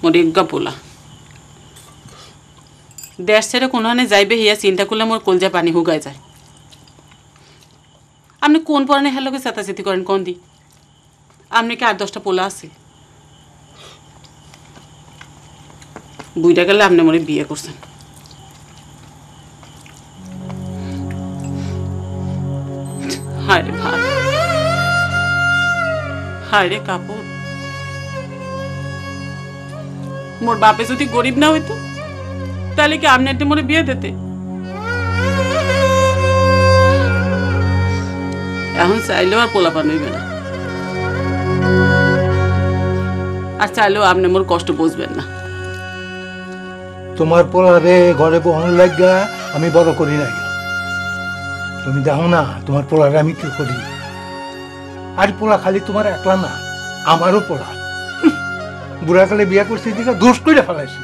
মোর ইজ্ঞা পোলা দেশ ছেড়ে কোনখানে যাইবে হিয়া চিন্তা করলে মোর কলজা পানি হুগায় যায়। আপনি কোন পরানে হেলোকে চেতাচেতি করেন কোন দি? আপনি কি 8-10টা পোলা আছে? বুইটা গেলে আপনি মনে বিয়ে করছেন। হায় রে ভাই, হায় রে কাপড়। মোর বাপে যদি গরিব না হইতো তাহলে কি আপনি একটা মনে বিয়ে দিতে? এখন চাইলেও আর পোলাপান হইবে না, আর চাইলেও আপনি মোর কষ্ট বুঝবেন না। তোমার পোলারে ঘরে বহন লাগা আমি বড় করি নাই। তুমি দেখো না তোমার পোলারে আমি কি করি। আর পোলা খালি তোমার একলা না, আমারও পোলা। বুড়াকালে বিয়া করছি দিকে দোষ করে ফেলাইছি।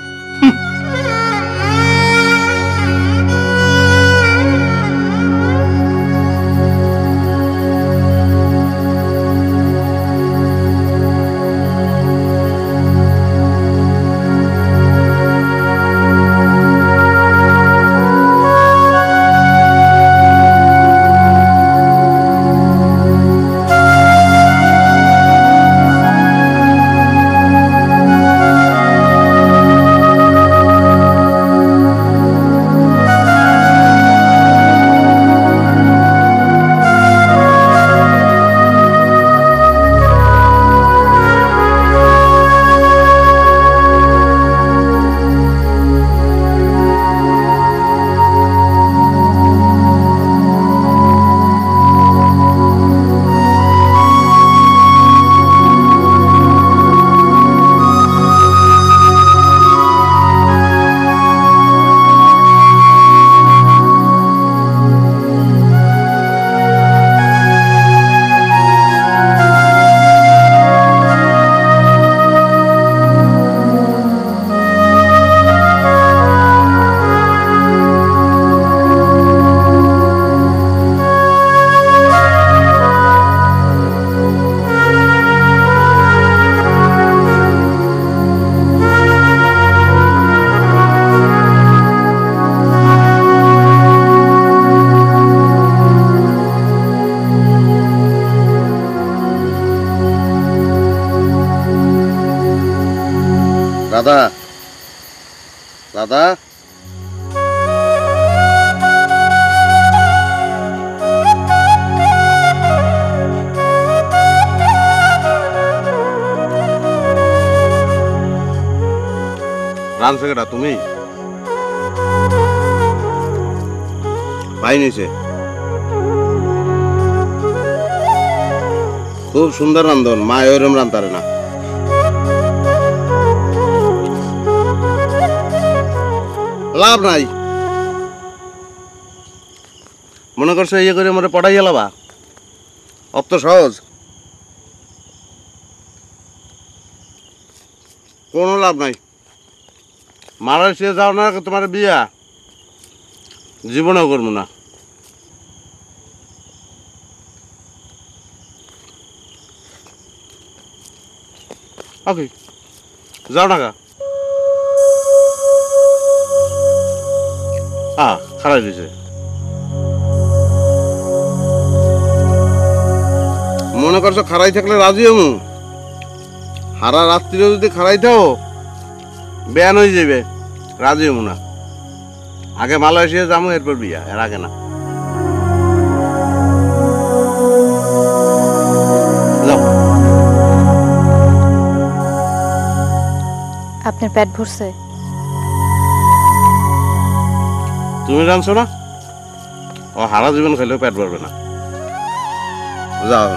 দাদা দাদা রানছে তুমি পাই নিছে খুব সুন্দর রান্ধন, মা ওরম রান্তারে না। লাভ নাই, মনে করছো ইয়ে করে মরে পড়াই গেলাবা? অত সহজ কোনো লাভ নাই। মালয়েশিয়া যাও না, তোমার বিয়া জীবনেও করবো না। ওকে যাও না গা, খারাপ দিয়েছে। মনে করছো খারাই থাকলে রাজি হমু? হারা রাত্রিও যদি খারাই থাও বেয়ান হয়ে যাবে, রাজি হমু না। আগে মালয়েশিয়া যাবো, এরপর বিয়া, এর আগে না। আপনার পেট ভরছে? তুমি জানছো না, ও হারা জীবন খেলেও পেট ভরবে না। যাও।